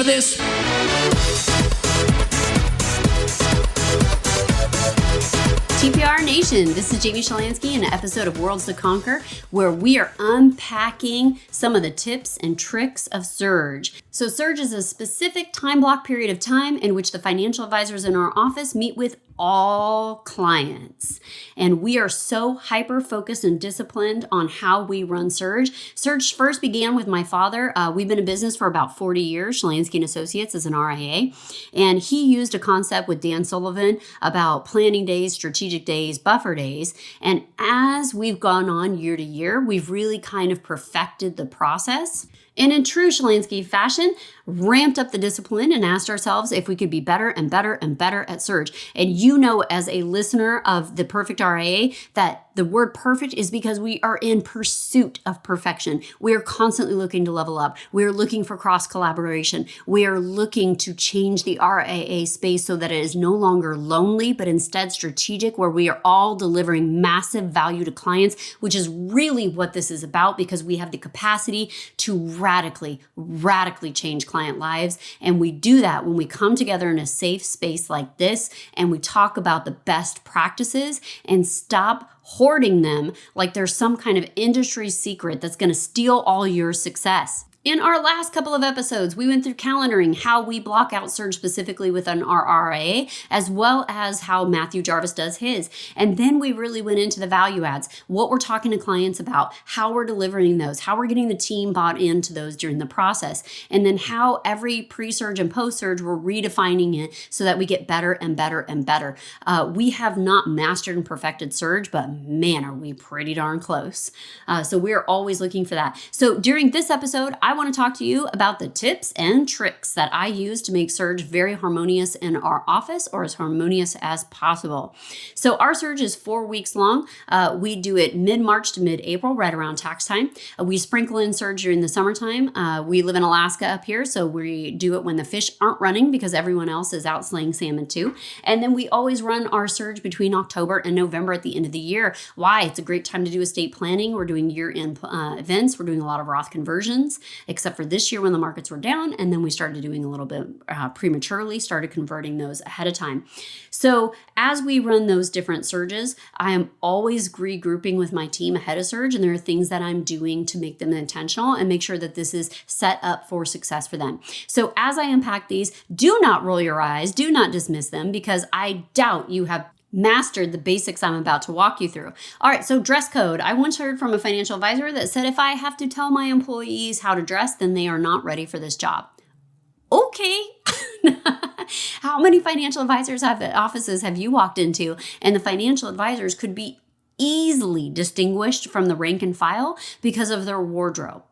for this? TPR Nation, this is Jamie Shalansky in an episode of Worlds to Conquer, where we are unpacking some of the tips and tricks of Surge. So Surge is a specific time block period of time in which the financial advisors in our office meet with all clients. And we are so hyper-focused and disciplined on how we run Surge. Surge first began with my father. We've been in business for about 40 years. Shalansky & Associates is an RIA. And he used a concept with Dan Sullivan about planning days, strategic days, buffer days. And as we've gone on year to year, we've really kind of perfected the process. And in true Shalansky fashion, ramped up the discipline and asked ourselves if we could be better and better and better at Surge. And you know, as a listener of the Perfect RIA, that the word perfect is because we are in pursuit of perfection. We are constantly looking to level up. We are looking for cross collaboration. We are looking to change the RIA space so that it is no longer lonely, but instead strategic, where we are all delivering massive value to clients, which is really what this is about, because we have the capacity to radically change client lives. And we do that when we come together in a safe space like this and we talk about the best practices and stop hoarding them like there's some kind of industry secret that's going to steal all your success. In our last couple of episodes, we went through calendaring, how we block out Surge specifically within our RIA, as well as how Matthew Jarvis does his. And then we really went into the value adds, what we're talking to clients about, how we're delivering those, how we're getting the team bought into those during the process, and then how every pre-Surge and post-Surge, we're redefining it so that we get better and better and better. We have not mastered and perfected Surge, but man, are we pretty darn close. So we're always looking for that. So during this episode, I want to talk to you about the tips and tricks that I use to make Surge very harmonious in our office, or as harmonious as possible. So our Surge is 4 weeks long. We do it mid-March to mid-April, right around tax time. We sprinkle in Surge during the summertime. We live in Alaska up here, so we do it when the fish aren't running because everyone else is out slaying salmon too. And then we always run our Surge between October and November at the end of the year. Why? It's a great time to do estate planning. We're doing year-end events. We're doing a lot of Roth conversions, except for this year when the markets were down. And then we started doing a little bit prematurely, started converting those ahead of time. So as we run those different Surges, I am always regrouping with my team ahead of Surge. And there are things that I'm doing to make them intentional and make sure that this is set up for success for them. So as I unpack these, do not roll your eyes, do not dismiss them, because I doubt you have mastered the basics I'm about to walk you through. All right, so dress code. I once heard from a financial advisor that said, if I have to tell my employees how to dress, then they are not ready for this job. Okay. How many financial advisors offices have you walked into, and the financial advisors could be easily distinguished from the rank and file because of their wardrobe?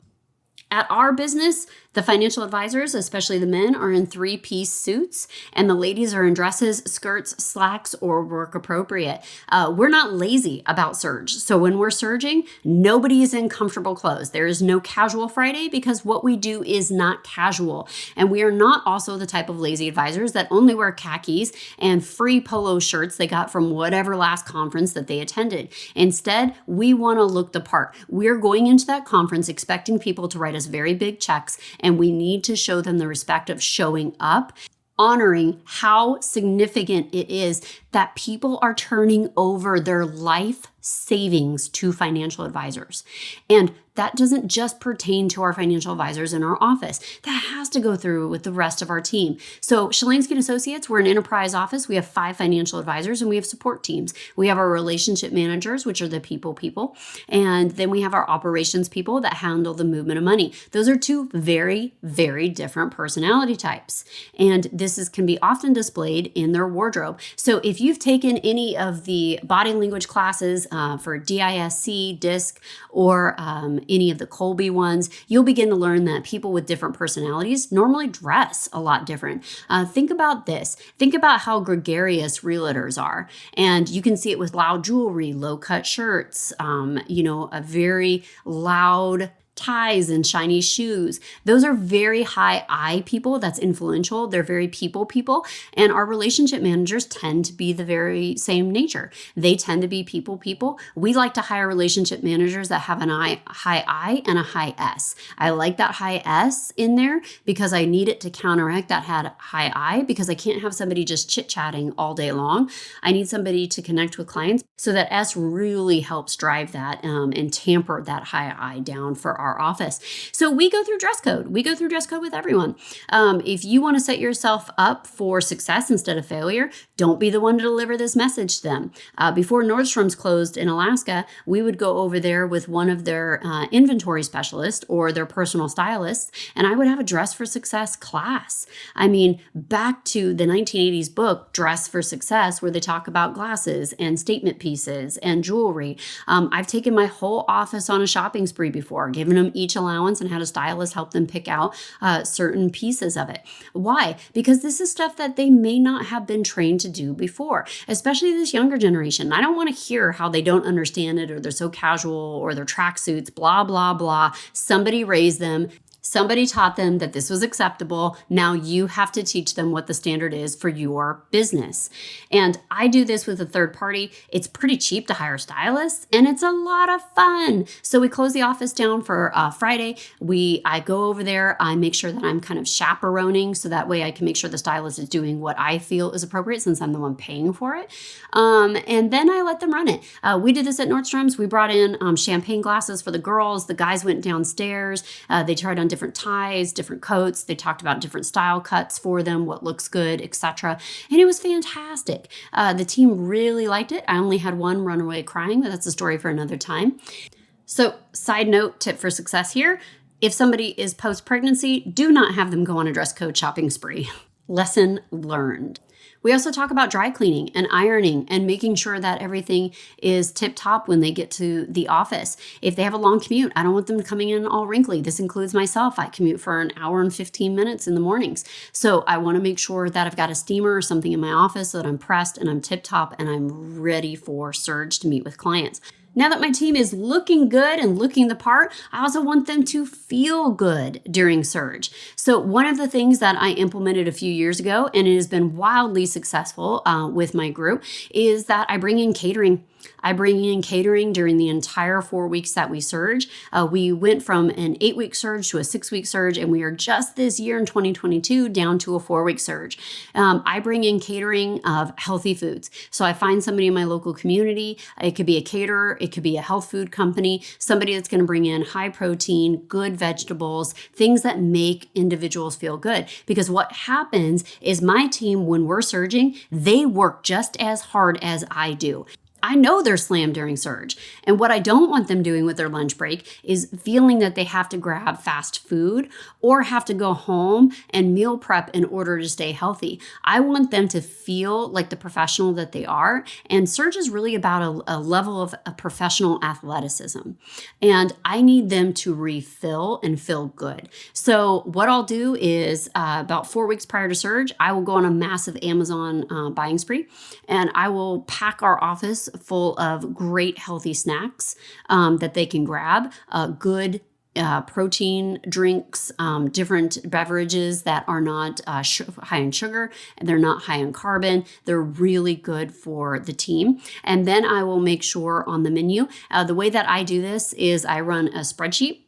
At our business, the financial advisors, especially the men, are in 3-piece suits, and the ladies are in dresses, skirts, slacks, or work appropriate. We're not lazy about Surge. So when we're surging, nobody is in comfortable clothes. There is no casual Friday because what we do is not casual. And we are not also the type of lazy advisors that only wear khakis and free polo shirts they got from whatever last conference that they attended. Instead, we want to look the part. We're going into that conference expecting people to write us very big checks, and we need to show them the respect of showing up, honoring how significant it is that people are turning over their life savings to financial advisors. And that doesn't just pertain to our financial advisors in our office. That has to go through with the rest of our team. So Shalansky & Associates, we're an enterprise office. We have 5 financial advisors and we have support teams. We have our relationship managers, which are the people. And then we have our operations people that handle the movement of money. Those are 2 very, very different personality types. And this can be often displayed in their wardrobe. So if you've taken any of the body language classes for DISC, DISC, or any of the Colby ones, you'll begin to learn that people with different personalities normally dress a lot different. Think about this. Think about how gregarious realtors are. And you can see it with loud jewelry, low-cut shirts, a very loud ties and shiny shoes. Those are very high I people. That's influential. They're very people. And our relationship managers tend to be the very same nature. They tend to be people. We like to hire relationship managers that have high I and a high S. I like that high S in there because I need it to counteract that high I, because I can't have somebody just chit-chatting all day long. I need somebody to connect with clients, so that S really helps drive that and tamper that high I down for our office. So we go through dress code. We go through dress code with everyone. If you want to set yourself up for success instead of failure, don't be the one to deliver this message to them. Before Nordstrom's closed in Alaska, we would go over there with one of their inventory specialists or their personal stylists, and I would have a dress for success class. I mean, back to the 1980s book, Dress for Success, where they talk about glasses and statement pieces and jewelry. I've taken my whole office on a shopping spree before, given them each allowance and had a stylist help them pick out certain pieces of it. Why? Because this is stuff that they may not have been trained to do before, especially this younger generation. I don't want to hear how they don't understand it, or they're so casual, or their tracksuits, blah, blah, blah. Somebody raised them. Somebody taught them that this was acceptable. Now you have to teach them what the standard is for your business. And I do this with a third party. It's pretty cheap to hire stylists, and it's a lot of fun. So we close the office down for Friday. I go over there. I make sure that I'm kind of chaperoning, so that way I can make sure the stylist is doing what I feel is appropriate, since I'm the one paying for it. And then I let them run it. We did this at Nordstrom's. We brought in champagne glasses for the girls. The guys went downstairs. They tried on different ties, different coats. They talked about different style cuts for them, what looks good, etc. And it was fantastic. The team really liked it. I only had one run away crying, but that's a story for another time. So, side note, tip for success here. If somebody is post-pregnancy, do not have them go on a dress code shopping spree. Lesson learned. We also talk about dry cleaning and ironing and making sure that everything is tip-top when they get to the office. If they have a long commute, I don't want them coming in all wrinkly. This includes myself. I commute for an hour and 15 minutes in the mornings. So I want to make sure that I've got a steamer or something in my office so that I'm pressed and I'm tip-top and I'm ready for surge to meet with clients. Now that my team is looking good and looking the part, I also want them to feel good during surge. So one of the things that I implemented a few years ago, and it has been wildly successful with my group, is that I bring in catering. I bring in catering during the entire 4 weeks that we surge. We went from an 8-week surge to a 6-week surge, and we are just this year in 2022 down to a 4-week surge. I bring in catering of healthy foods. So I find somebody in my local community. It could be a caterer. It could be a health food company, somebody that's going to bring in high protein, good vegetables, things that make individuals feel good. Because what happens is my team, when we're surging, they work just as hard as I do. I know they're slammed during surge. And what I don't want them doing with their lunch break is feeling that they have to grab fast food or have to go home and meal prep in order to stay healthy. I want them to feel like the professional that they are. And surge is really about a level of a professional athleticism. And I need them to refill and feel good. So what I'll do is about 4 weeks prior to surge, I will go on a massive Amazon buying spree, and I will pack our office full of great healthy snacks that they can grab, good protein drinks, different beverages that are not high in sugar, and they're not high in carbon. They're really good for the team. And then I will make sure on the menu, the way that I do this is I run a spreadsheet.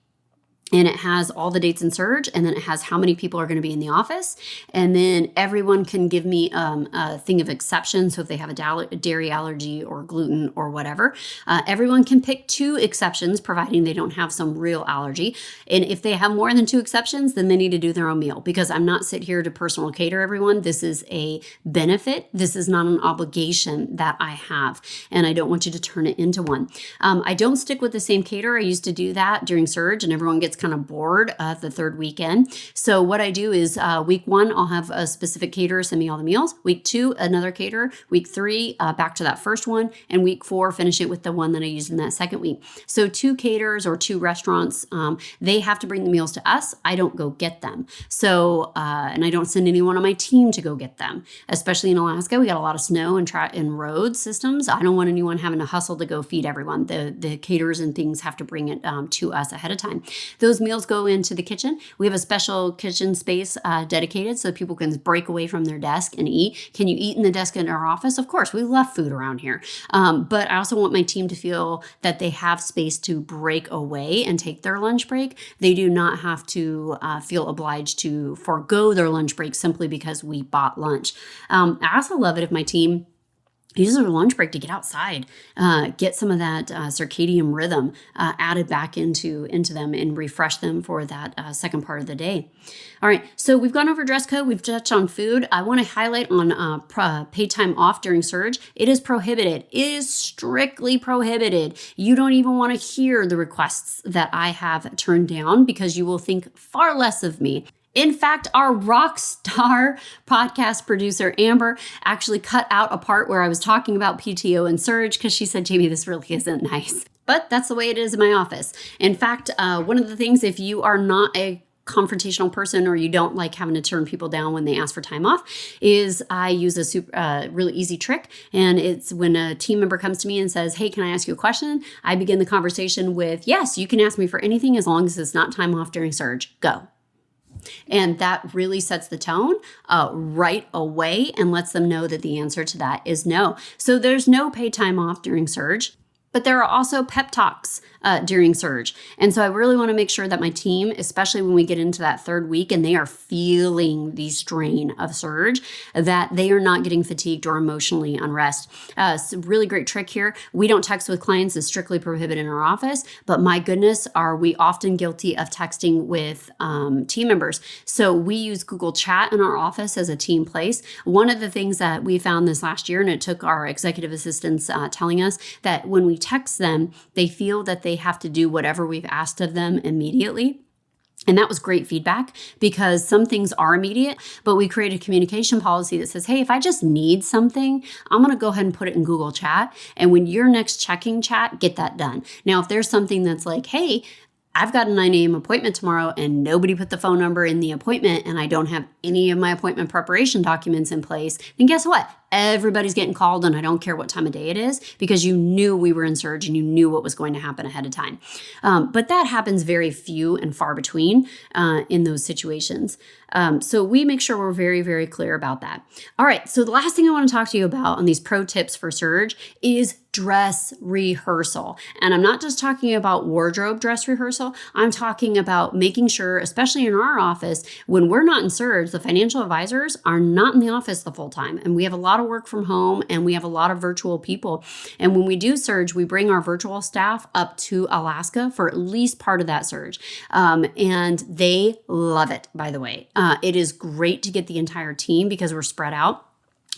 And it has all the dates in surge, and then it has how many people are going to be in the office. And then everyone can give me a thing of exception. So if they have a dairy allergy or gluten or whatever, everyone can pick 2 exceptions, providing they don't have some real allergy. And if they have more than 2 exceptions, then they need to do their own meal, because I'm not sit here to personal cater everyone. This is a benefit. This is not an obligation that I have, and I don't want you to turn it into one. I don't stick with the same caterer. I used to do that during surge, and everyone gets kind of bored the third weekend. So what I do is week 1, I'll have a specific caterer send me all the meals. Week 2, another caterer. Week 3, back to that first one. And week 4, finish it with the one that I used in that second week. So 2 caterers or 2 restaurants, they have to bring the meals to us. I don't go get them. So, and I don't send anyone on my team to go get them. Especially in Alaska, we got a lot of snow and road systems. I don't want anyone having to hustle to go feed everyone. The caterers and things have to bring it to us ahead of time. Those meals go into the kitchen. We have a special kitchen space dedicated so people can break away from their desk and eat. Can you eat in the desk in our office? Of course, we love food around here. But I also want my team to feel that they have space to break away and take their lunch break. They do not have to feel obliged to forego their lunch break simply because we bought lunch. I also love it if my team uses their lunch break to get outside, get some of that circadian rhythm added back into them and refresh them for that second part of the day. All right, so we've gone over dress code. We've touched on food. I want to highlight on paid time off during surge. It is prohibited. It is strictly prohibited. You don't even want to hear the requests that I have turned down because you will think far less of me. In fact, our rock star podcast producer, Amber, actually cut out a part where I was talking about PTO and surge because she said, Jamie, this really isn't nice. But that's the way it is in my office. In fact, one of the things, if you are not a confrontational person or you don't like having to turn people down when they ask for time off, is I use a really easy trick. And it's when a team member comes to me and says, hey, can I ask you a question? I begin the conversation with, yes, you can ask me for anything as long as it's not time off during surge. Go. And that really sets the tone right away and lets them know that the answer to that is no. So there's no paid time off during surge. But there are also pep talks during surge. And so I really want to make sure that my team, especially when we get into that third week and they are feeling the strain of surge, that they are not getting fatigued or emotionally unrest. It's a really great trick here. We don't text with clients. It's strictly prohibited in our office. But my goodness, are we often guilty of texting with team members. So we use Google Chat in our office as a team place. One of the things that we found this last year, and it took our executive assistants telling us, that when we text them, they feel that they have to do whatever we've asked of them immediately. And that was great feedback because some things are immediate, but we created a communication policy that says, hey, if I just need something, I'm going to go ahead and put it in Google Chat. And when your next checking chat, get that done. Now, if there's something that's like, hey, I've got a 9 a.m. appointment tomorrow and nobody put the phone number in the appointment and I don't have any of my appointment preparation documents in place, then guess what? Everybody's getting called and I don't care what time of day it is because you knew we were in surge and you knew what was going to happen ahead of time. But that happens very few and far between in those situations. So we make sure we're very, very clear about that. All right. So the last thing I want to talk to you about on these pro tips for surge is dress rehearsal. And I'm not just talking about wardrobe dress rehearsal. I'm talking about making sure, especially in our office, when we're not in surge, the financial advisors are not in the office the full time. And we have a lot of work from home and we have a lot of virtual people. And when we do surge, we bring our virtual staff up to Alaska for at least part of that surge. And they love it, by the way. It is great to get the entire team because we're spread out.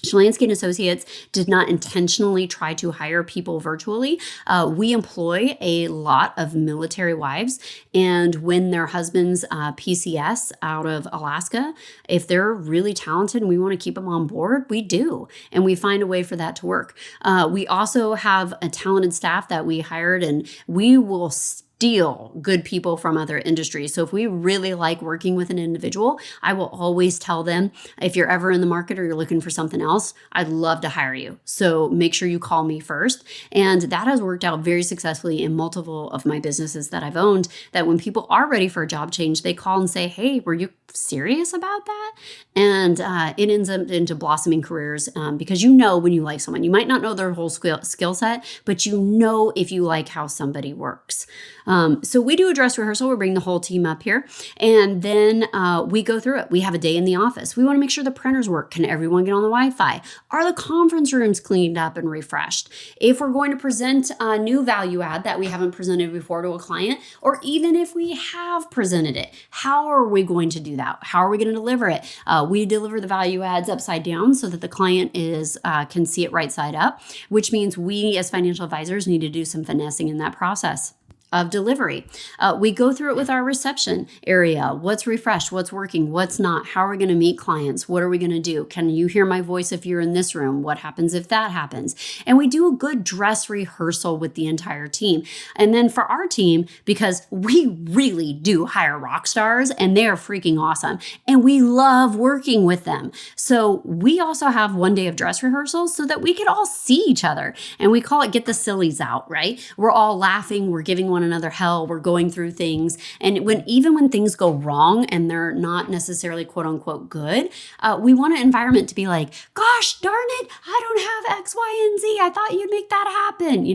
Shalansky & Associates did not intentionally try to hire people virtually. We employ a lot of military wives, and when their husbands PCS out of Alaska, if they're really talented and we want to keep them on board, we do, and we find a way for that to work. We also have a talented staff that we hired, and we will steal good people from other industries. So if we really like working with an individual, I will always tell them, if you're ever in the market or you're looking for something else, I'd love to hire you. So make sure you call me first. And that has worked out very successfully in multiple of my businesses that I've owned, that when people are ready for a job change, they call and say, hey, were you serious about that? And it ends up into blossoming careers because you know when you like someone. You might not know their whole skill set, but you know if you like how somebody works. So we do a dress rehearsal. We bring the whole team up here, and then we go through it. We have a day in the office. We want to make sure the printers work. Can everyone get on the Wi-Fi? Are the conference rooms cleaned up and refreshed? If we're going to present a new value add that we haven't presented before to a client, or even if we have presented it, how are we going to do that? How are we going to deliver it? We deliver the value adds upside down so that the client can see it right side up, which means we as financial advisors need to do some finessing in that process. of delivery. We go through it with our reception area. What's refreshed? What's working? What's not? How are we going to meet clients? What are we going to do? Can you hear my voice if you're in this room? What happens if that happens? And we do a good dress rehearsal with the entire team. And then for our team, because we really do hire rock stars and they are freaking awesome and we love working with them. So we also have one day of dress rehearsals so that we could all see each other. And we call it get the sillies out, right? We're all laughing. We're giving one another hell. We're going through things. And even when things go wrong and they're not necessarily quote unquote good, we want an environment to be like, gosh, darn it, I don't have X, Y, and Z. I thought you'd make that happen,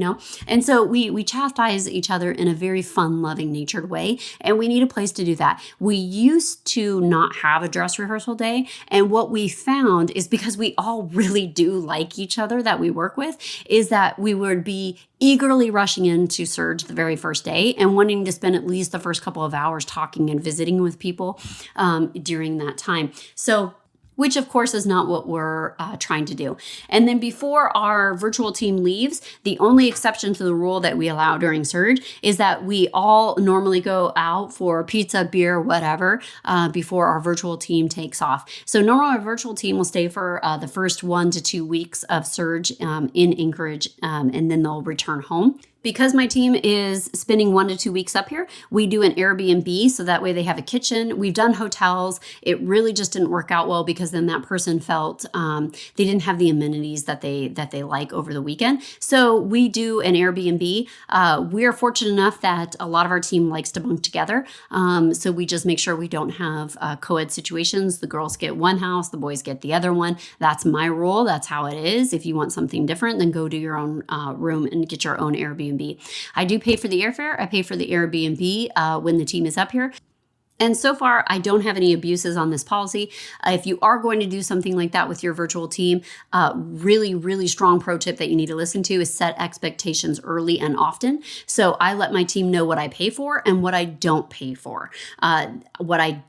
And so we chastise each other in a very fun, loving, natured way. And we need a place to do that. We used to not have a dress rehearsal day. And what we found is because we all really do like each other that we work with, is that we would be eagerly rushing into Surge the very first day and wanting to spend at least the first couple of hours talking and visiting with people during that time. So, which of course is not what we're trying to do. And then before our virtual team leaves, the only exception to the rule that we allow during Surge is that we all normally go out for pizza, beer, whatever, before our virtual team takes off. So normally our virtual team will stay for the first 1 to 2 weeks of Surge in Anchorage, and then they'll return home. Because my team is spending 1 to 2 weeks up here, we do an Airbnb so that way they have a kitchen. We've done hotels. It really just didn't work out well because then that person felt they didn't have the amenities that they like over the weekend. So we do an Airbnb. We are fortunate enough that a lot of our team likes to bunk together. So we just make sure we don't have co-ed situations. The girls get one house, the boys get the other one. That's my rule. That's how it is. If you want something different, then go to your own room and get your own Airbnb. I do pay for the airfare. I pay for the Airbnb when the team is up here. And so far, I don't have any abuses on this policy. If you are going to do something like that with your virtual team, really, really strong pro tip that you need to listen to is set expectations early and often. So I let my team know what I pay for and what I don't pay for. What I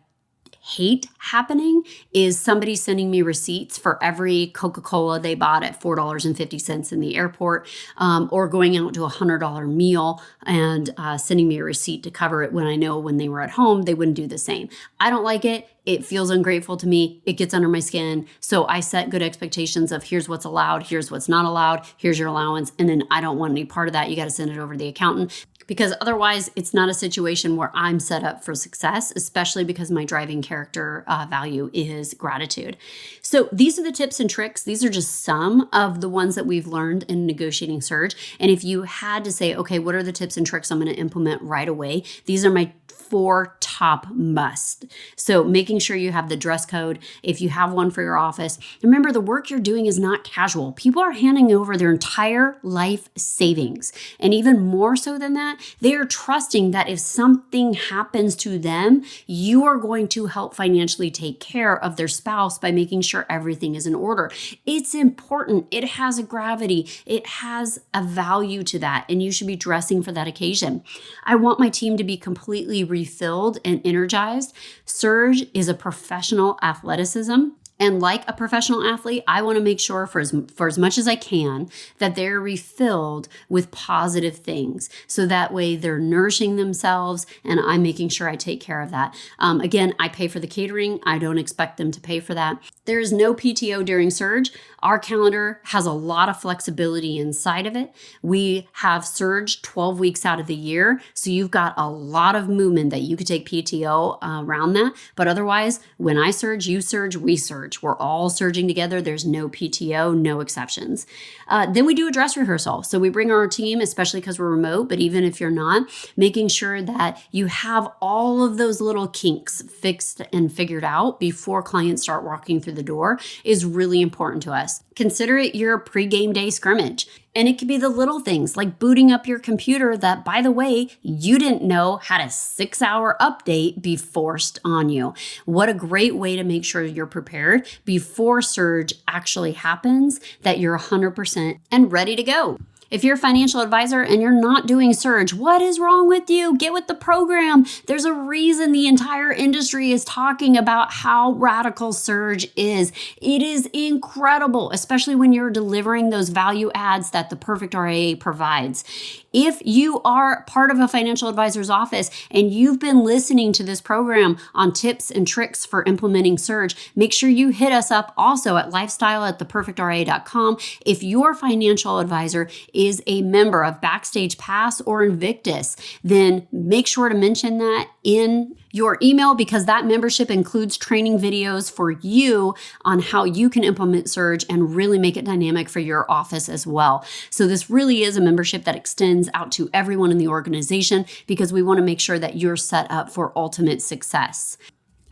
hate happening is somebody sending me receipts for every Coca-Cola they bought at $4.50 in the airport, or going out to $100 meal and sending me a receipt to cover it when I know when they were at home, they wouldn't do the same. I don't like it. It feels ungrateful to me. It gets under my skin. So I set good expectations of here's what's allowed, here's what's not allowed, here's your allowance. And then I don't want any part of that. You got to send it over to the accountant, because otherwise it's not a situation where I'm set up for success, especially because my driving character value is gratitude. So these are the tips and tricks. These are just some of the ones that we've learned in negotiating Surge. And if you had to say, okay, what are the tips and tricks I'm going to implement right away? These are my 4 top must. So making sure you have the dress code. If you have one for your office, remember the work you're doing is not casual. People are handing over their entire life savings. And even more so than that, they are trusting that if something happens to them, you are going to help financially take care of their spouse by making sure everything is in order. It's important. It has a gravity. It has a value to that. And you should be dressing for that occasion. I want my team to be completely refilled and energized. Surge is a professional athleticism. And like a professional athlete, I want to make sure for as much as I can that they're refilled with positive things. So that way they're nourishing themselves and I'm making sure I take care of that. Again, I pay for the catering. I don't expect them to pay for that. There is no PTO during Surge. Our calendar has a lot of flexibility inside of it. We have Surge 12 weeks out of the year. So you've got a lot of movement that you could take PTO around that. But otherwise, when I surge, you surge, we surge. We're all surging together. There's no PTO, no exceptions. Then we do a dress rehearsal. So we bring our team, especially because we're remote, but even if you're not, making sure that you have all of those little kinks fixed and figured out before clients start walking through the door is really important to us. Consider it your pre-game day scrimmage. And it could be the little things like booting up your computer that, by the way, you didn't know had a 6-hour update be forced on you. What a great way to make sure you're prepared before Surge actually happens, that you're 100% and ready to go. If you're a financial advisor and you're not doing Surge, what is wrong with you? Get with the program. There's a reason the entire industry is talking about how radical Surge is. It is incredible, especially when you're delivering those value adds that the Perfect RIA provides. If you are part of a financial advisor's office and you've been listening to this program on tips and tricks for implementing Surge, make sure you hit us up also at lifestyle@theperfectra.com. If your financial advisor is a member of Backstage Pass or Invictus, then make sure to mention that in your email, because that membership includes training videos for you on how you can implement Surge and really make it dynamic for your office as well. So this really is a membership that extends out to everyone in the organization, because we want to make sure that you're set up for ultimate success.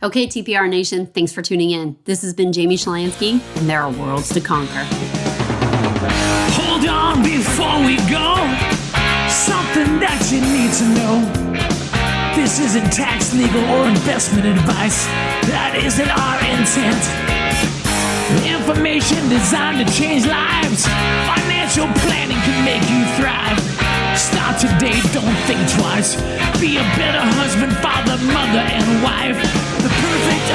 Okay, TPR Nation, thanks for tuning in. This has been Jamie Shalansky, and there are worlds to conquer. Hold on before we go. Something that you need to know. This isn't tax, legal, or investment advice. That isn't our intent. Information designed to change lives. Financial planning can make you thrive. Start today, don't think twice. Be a better husband, father, mother, and wife. The perfect